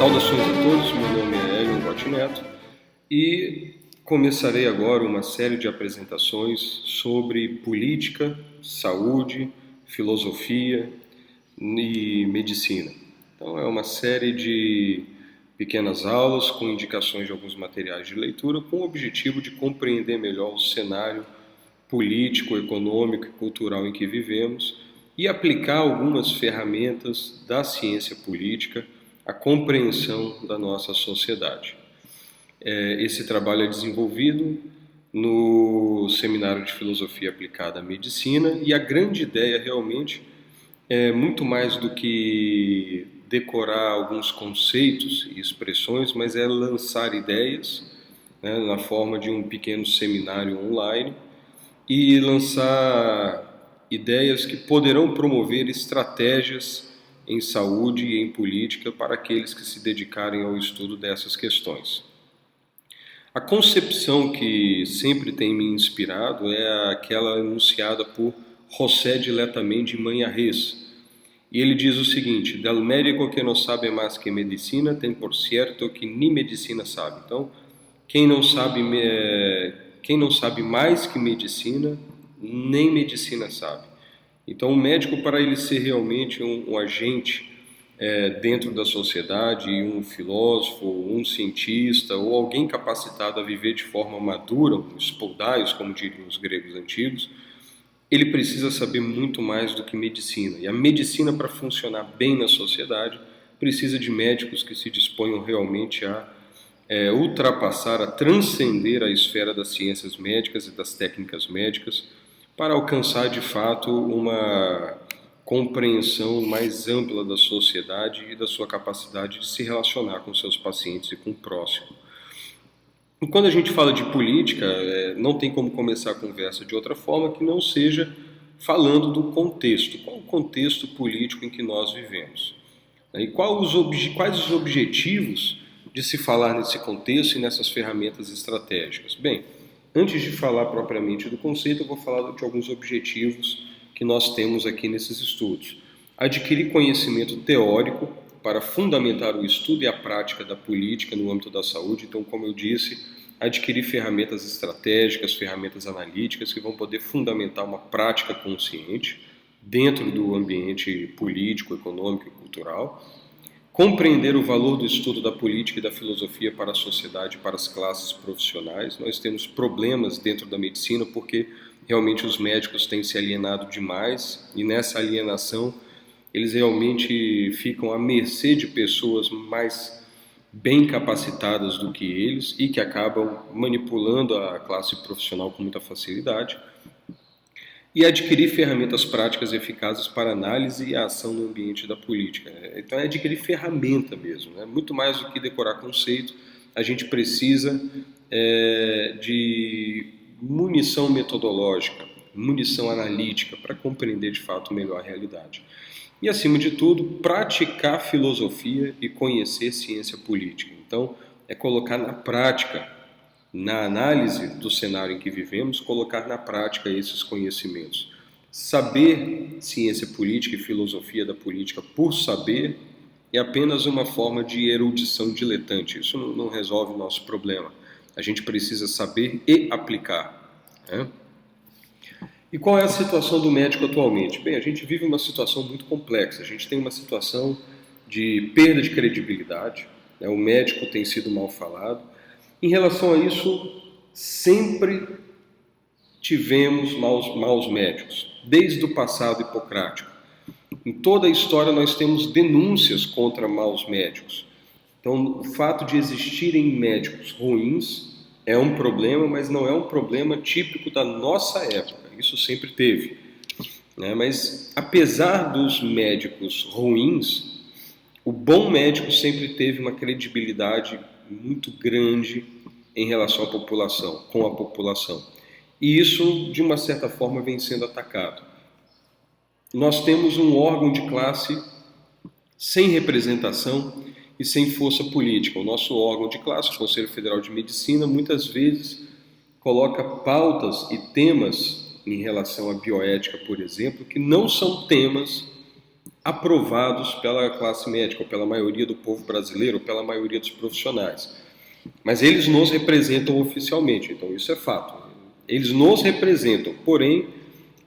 Saudações a todos, meu nome é Hélio Gotti Neto e começarei agora uma série de apresentações sobre política, saúde, filosofia e medicina. Então é uma série de pequenas aulas com indicações de alguns materiais de leitura com o objetivo de compreender melhor o cenário político, econômico e cultural em que vivemos e aplicar algumas ferramentas da ciência política à compreensão da nossa sociedade. Esse trabalho é desenvolvido no Seminário de Filosofia Aplicada à Medicina e a grande ideia realmente é muito mais do que decorar alguns conceitos e expressões, mas é lançar ideias, né, na forma de um pequeno seminário online e lançar ideias que poderão promover estratégias em saúde e em política para aqueles que se dedicarem ao estudo dessas questões. A concepção que sempre tem me inspirado é aquela enunciada por José de Letamendi Manjarrés. E ele diz o seguinte: Del médico que não sabe mais que medicina, tem por certo que nem medicina sabe. Então, quem não sabe mais que medicina, nem medicina sabe. Então, o médico, para ele ser realmente um agente dentro da sociedade, um filósofo, um cientista ou alguém capacitado a viver de forma madura, um spoldaios, como diriam os gregos antigos, ele precisa saber muito mais do que medicina. E a medicina, para funcionar bem na sociedade, precisa de médicos que se disponham realmente a ultrapassar, a transcender a esfera das ciências médicas e das técnicas médicas para alcançar de fato uma compreensão mais ampla da sociedade e da sua capacidade de se relacionar com seus pacientes e com o próximo. E quando a gente fala de política, não tem como começar a conversa de outra forma que não seja falando do contexto. Qual o contexto político em que nós vivemos? E quais os objetivos de se falar nesse contexto e nessas ferramentas estratégicas? Bem, antes de falar propriamente do conceito, eu vou falar de alguns objetivos que nós temos aqui nesses estudos. Adquirir conhecimento teórico para fundamentar o estudo e a prática da política no âmbito da saúde. Então, como eu disse, adquirir ferramentas estratégicas, ferramentas analíticas que vão poder fundamentar uma prática consciente dentro do ambiente político, econômico e cultural. Compreender o valor do estudo da política e da filosofia para a sociedade e para as classes profissionais. Nós temos problemas dentro da medicina porque realmente os médicos têm se alienado demais e nessa alienação eles realmente ficam à mercê de pessoas mais bem capacitadas do que eles e que acabam manipulando a classe profissional com muita facilidade. E adquirir ferramentas práticas eficazes para análise e ação no ambiente da política. Então é adquirir ferramenta mesmo, né? Muito mais do que decorar conceito, a gente precisa de munição metodológica, munição analítica para compreender de fato melhor a realidade. E acima de tudo, praticar filosofia e conhecer ciência política. Então é colocar na prática, na análise do cenário em que vivemos, colocar na prática esses conhecimentos. Saber ciência política e filosofia da política por saber é apenas uma forma de erudição diletante. Isso não resolve o nosso problema. A gente precisa saber e aplicar, né? E qual é a situação do médico atualmente? Bem, a gente vive uma situação muito complexa. A gente tem uma situação de perda de credibilidade, né? O médico tem sido mal falado. Em relação a isso, sempre tivemos maus médicos, desde o passado hipocrático. Em toda a história nós temos denúncias contra maus médicos. Então, o fato de existirem médicos ruins é um problema, mas não é um problema típico da nossa época. Isso sempre teve, né? Mas, apesar dos médicos ruins, o bom médico sempre teve uma credibilidade muito grande em relação à população, com a população. E isso, de uma certa forma, vem sendo atacado. Nós temos um órgão de classe sem representação e sem força política. O nosso órgão de classe, o Conselho Federal de Medicina, muitas vezes coloca pautas e temas em relação à bioética, por exemplo, que não são temas aprovados pela classe médica, ou pela maioria do povo brasileiro, ou pela maioria dos profissionais. Mas eles nos representam oficialmente, então isso é fato. Eles nos representam, porém,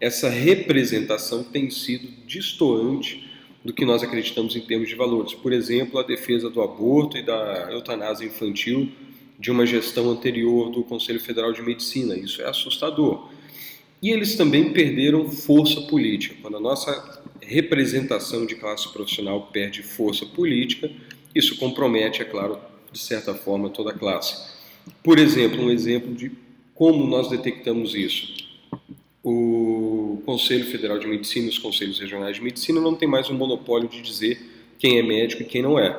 essa representação tem sido destoante do que nós acreditamos em termos de valores. Por exemplo, a defesa do aborto e da eutanásia infantil de uma gestão anterior do Conselho Federal de Medicina. Isso é assustador. E eles também perderam força política. Quando a nossa representação de classe profissional perde força política, isso compromete, é claro, de certa forma, toda a classe. Por exemplo, um exemplo de como nós detectamos isso. O Conselho Federal de Medicina e os Conselhos Regionais de Medicina não tem mais um monopólio de dizer quem é médico e quem não é.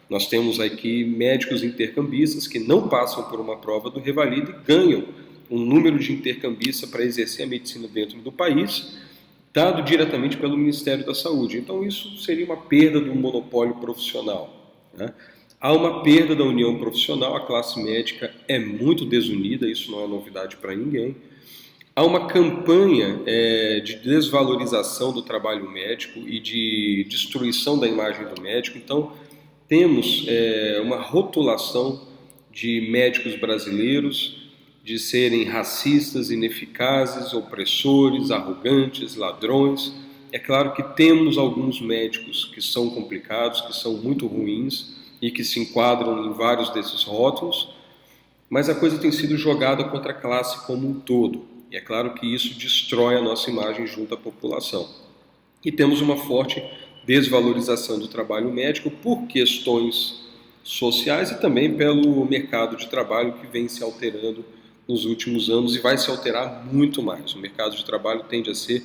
Nós temos aqui médicos intercambistas que não passam por uma prova do Revalida e ganham um número de intercambistas para exercer a medicina dentro do país, dado diretamente pelo Ministério da Saúde. Então isso seria uma perda do monopólio profissional, né? Há uma perda da união profissional, a classe médica é muito desunida, isso não é novidade para ninguém. Há uma campanha de desvalorização do trabalho médico e de destruição da imagem do médico. Então, temos uma rotulação de médicos brasileiros de serem racistas, ineficazes, opressores, arrogantes, ladrões. É claro que temos alguns médicos que são complicados, que são muito ruins e que se enquadram em vários desses rótulos, mas a coisa tem sido jogada contra a classe como um todo. E é claro que isso destrói a nossa imagem junto à população. E temos uma forte desvalorização do trabalho médico por questões sociais e também pelo mercado de trabalho que vem se alterando nos últimos anos e vai se alterar muito mais. O mercado de trabalho tende a ser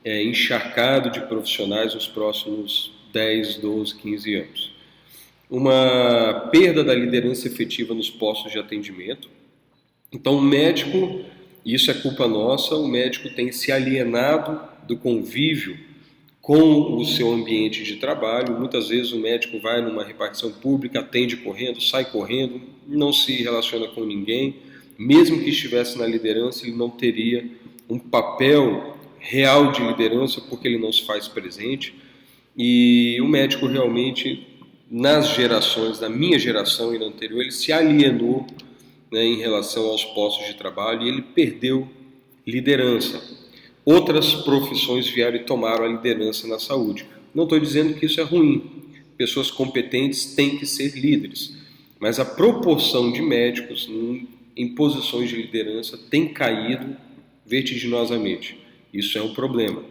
encharcado de profissionais nos próximos 10, 12, 15 anos. Uma perda da liderança efetiva nos postos de atendimento. Então, o médico, e isso é culpa nossa, o médico tem se alienado do convívio com o seu ambiente de trabalho. Muitas vezes o médico vai numa repartição pública, atende correndo, sai correndo, não se relaciona com ninguém. Mesmo que estivesse na liderança, ele não teria um papel real de liderança porque ele não se faz presente. E o médico realmente, nas gerações, da minha geração e na anterior, ele se alienou, né, em relação aos postos de trabalho e ele perdeu liderança. Outras profissões vieram e tomaram a liderança na saúde. Não estou dizendo que isso é ruim. Pessoas competentes têm que ser líderes. Mas a proporção de médicos em posições de liderança tem caído vertiginosamente. Isso é um problema.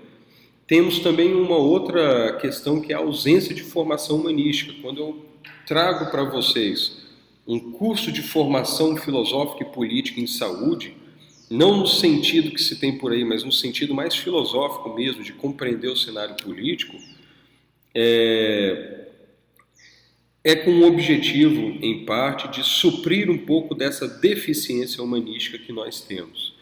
Temos também uma outra questão que é a ausência de formação humanística. Quando eu trago para vocês um curso de formação filosófica e política em saúde, não no sentido que se tem por aí, mas no sentido mais filosófico mesmo, de compreender o cenário político, é com o objetivo, em parte, de suprir um pouco dessa deficiência humanística que nós temos,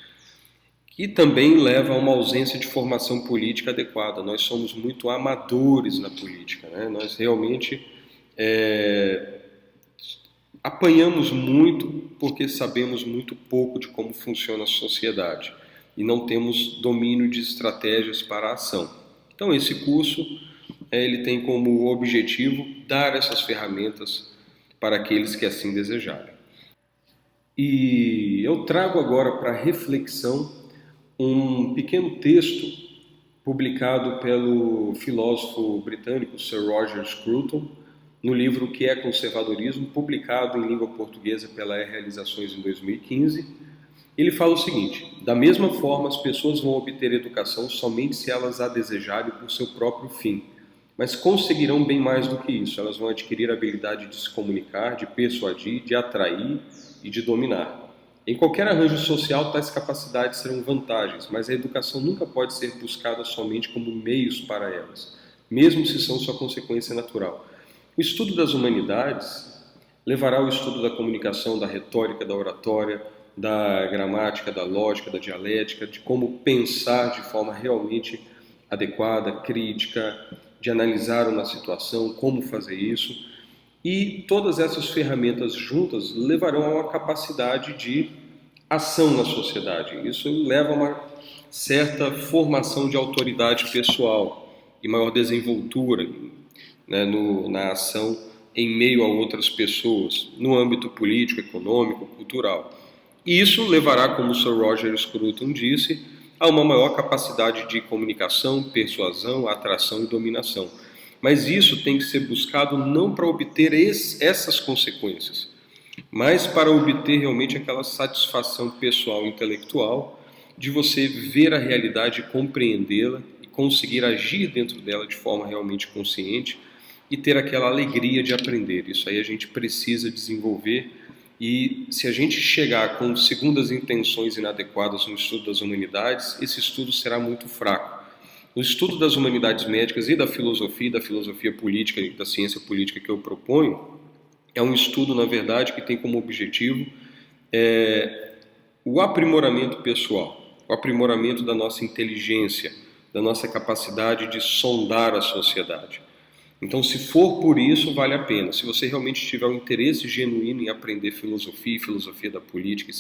que também leva a uma ausência de formação política adequada. Nós somos muito amadores na política, né? Nós realmente apanhamos muito porque sabemos muito pouco de como funciona a sociedade e não temos domínio de estratégias para a ação. Então esse curso ele tem como objetivo dar essas ferramentas para aqueles que assim desejarem. E eu trago agora para reflexão um pequeno texto publicado pelo filósofo britânico Sir Roger Scruton, no livro O que é Conservadorismo, publicado em língua portuguesa pela Realizações em 2015. Ele fala o seguinte: da mesma forma, as pessoas vão obter educação somente se elas a desejarem por seu próprio fim, mas conseguirão bem mais do que isso. Elas vão adquirir a habilidade de se comunicar, de persuadir, de atrair e de dominar. Em qualquer arranjo social, tais capacidades serão vantagens, mas a educação nunca pode ser buscada somente como meios para elas, mesmo se são sua consequência natural. O estudo das humanidades levará ao estudo da comunicação, da retórica, da oratória, da gramática, da lógica, da dialética, de como pensar de forma realmente adequada, crítica, de analisar uma situação, como fazer isso. E todas essas ferramentas juntas levarão a uma capacidade de ação na sociedade. Isso leva a uma certa formação de autoridade pessoal, e maior desenvoltura, né, na ação em meio a outras pessoas, no âmbito político, econômico, cultural. E isso levará, como o Sir Roger Scruton disse, a uma maior capacidade de comunicação, persuasão, atração e dominação. Mas isso tem que ser buscado não para obter essas consequências, mas para obter realmente aquela satisfação pessoal e intelectual de você ver a realidade, compreendê-la e conseguir agir dentro dela de forma realmente consciente e ter aquela alegria de aprender. Isso aí a gente precisa desenvolver, e se a gente chegar com segundas intenções inadequadas no estudo das humanidades, esse estudo será muito fraco. O estudo das humanidades médicas e da filosofia política e da ciência política que eu proponho, é um estudo, na verdade, que tem como objetivo o aprimoramento pessoal, o aprimoramento da nossa inteligência, da nossa capacidade de sondar a sociedade. Então, se for por isso, vale a pena. Se você realmente tiver um interesse genuíno em aprender filosofia da política e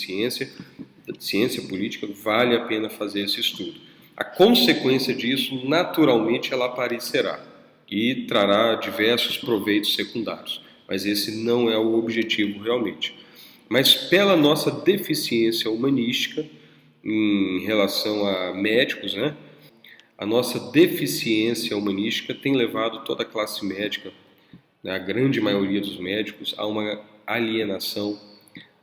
ciência política, vale a pena fazer esse estudo. A consequência disso, naturalmente, ela aparecerá e trará diversos proveitos secundários. Mas esse não é o objetivo realmente. Mas pela nossa deficiência humanística em relação a médicos, né? A nossa deficiência humanística tem levado toda a classe médica, né, a grande maioria dos médicos, a uma alienação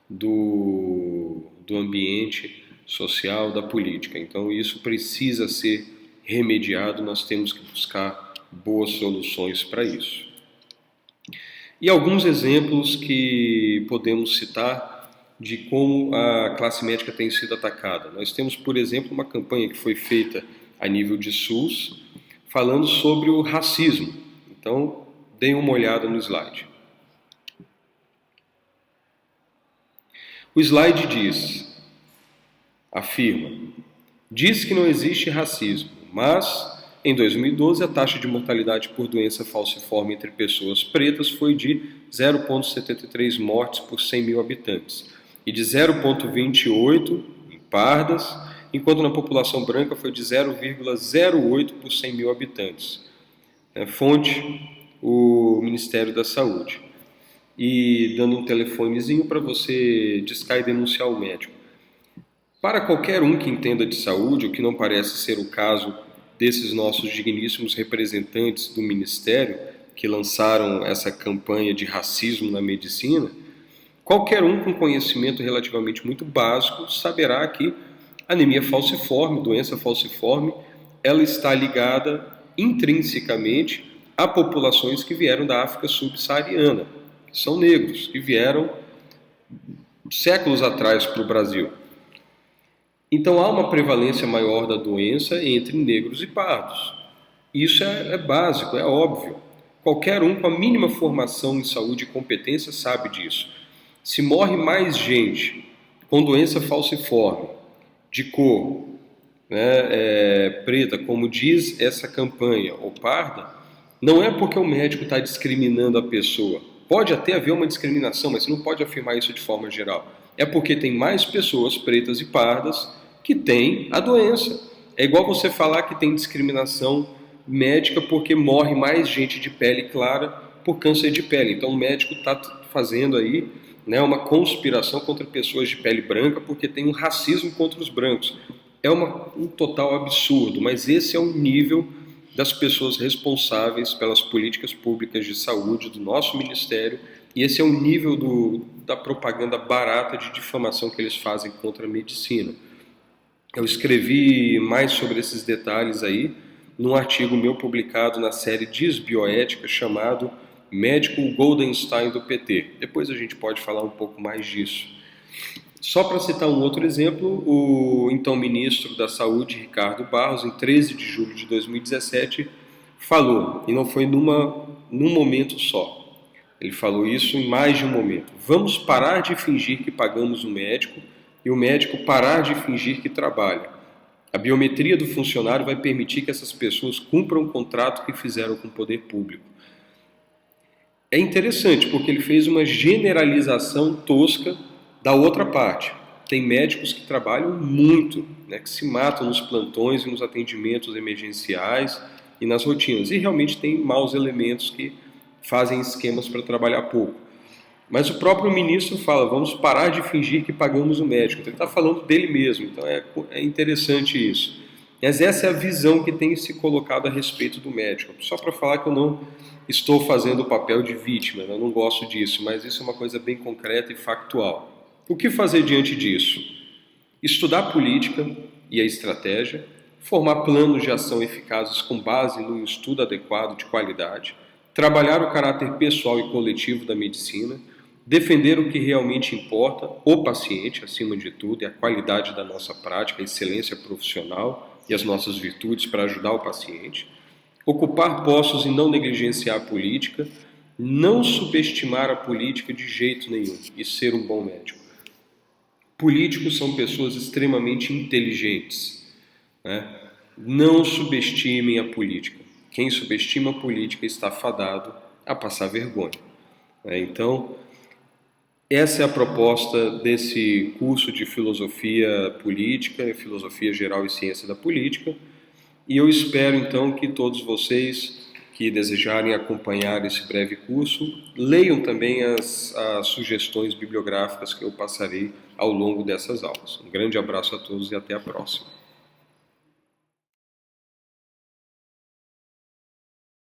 do ambiente social, da política. Então isso precisa ser remediado, nós temos que buscar boas soluções para isso. E alguns exemplos que podemos citar de como a classe médica tem sido atacada. Nós temos, por exemplo, uma campanha que foi feita a nível de SUS, falando sobre o racismo. Então, deem uma olhada no slide. O slide diz que não existe racismo, mas em 2012 a taxa de mortalidade por doença falciforme entre pessoas pretas foi de 0,73 mortes por 100 mil habitantes e de 0,28 em pardas, enquanto na população branca foi de 0,08 por 100 mil habitantes. Fonte, o Ministério da Saúde. E dando um telefonezinho para você discar e denunciar o médico. Para qualquer um que entenda de saúde, o que não parece ser o caso desses nossos digníssimos representantes do Ministério, que lançaram essa campanha de racismo na medicina, qualquer um com conhecimento relativamente muito básico saberá que anemia falciforme, doença falciforme, ela está ligada intrinsecamente a populações que vieram da África subsaariana, que são negros, que vieram séculos atrás para o Brasil. Então há uma prevalência maior da doença entre negros e pardos. Isso é básico, é óbvio. Qualquer um com a mínima formação em saúde e competência sabe disso. Se morre mais gente com doença falciforme, de cor, né, preta, como diz essa campanha, ou parda, não é porque o médico está discriminando a pessoa. Pode até haver uma discriminação, mas você não pode afirmar isso de forma geral. É porque tem mais pessoas pretas e pardas que têm a doença. É igual você falar que tem discriminação médica porque morre mais gente de pele clara por câncer de pele. Então o médico está fazendo aí, né, uma conspiração contra pessoas de pele branca porque tem um racismo contra os brancos. É um total absurdo, mas esse é o nível das pessoas responsáveis pelas políticas públicas de saúde do nosso ministério, e esse é o nível da propaganda barata de difamação que eles fazem contra a medicina. Eu escrevi mais sobre esses detalhes aí num artigo meu publicado na série Desbioética chamado Médico Goldenstein do PT. Depois a gente pode falar um pouco mais disso. Só para citar um outro exemplo, o então ministro da Saúde, Ricardo Barros, em 13 de julho de 2017, falou, e não foi num momento só, ele falou isso em mais de um momento: vamos parar de fingir que pagamos o médico e o médico parar de fingir que trabalha. A biometria do funcionário vai permitir que essas pessoas cumpram o contrato que fizeram com o poder público. É interessante porque ele fez uma generalização tosca da outra parte. Tem médicos que trabalham muito, né, que se matam nos plantões e nos atendimentos emergenciais, e nas rotinas. E realmente tem maus elementos que fazem esquemas para trabalhar pouco. Mas o próprio ministro fala, vamos parar de fingir que pagamos o médico. Então, ele está falando dele mesmo, então é interessante isso. Mas essa é a visão que tem se colocado a respeito do médico. Só para falar que eu não estou fazendo o papel de vítima, eu não gosto disso, mas isso é uma coisa bem concreta e factual. O que fazer diante disso? Estudar a política e a estratégia, formar planos de ação eficazes com base no estudo adequado de qualidade, trabalhar o caráter pessoal e coletivo da medicina, defender o que realmente importa, o paciente, acima de tudo, e a qualidade da nossa prática, a excelência profissional e as nossas virtudes para ajudar o paciente, ocupar postos e não negligenciar a política, não subestimar a política de jeito nenhum e ser um bom médico. Políticos são pessoas extremamente inteligentes, né? Não subestimem a política. Quem subestima a política está fadado a passar vergonha. Então, essa é a proposta desse curso de filosofia política, filosofia geral e ciência da política, e eu espero então que todos vocês que desejarem acompanhar esse breve curso leiam também as sugestões bibliográficas que eu passarei ao longo dessas aulas. Um grande abraço a todos e até a próxima.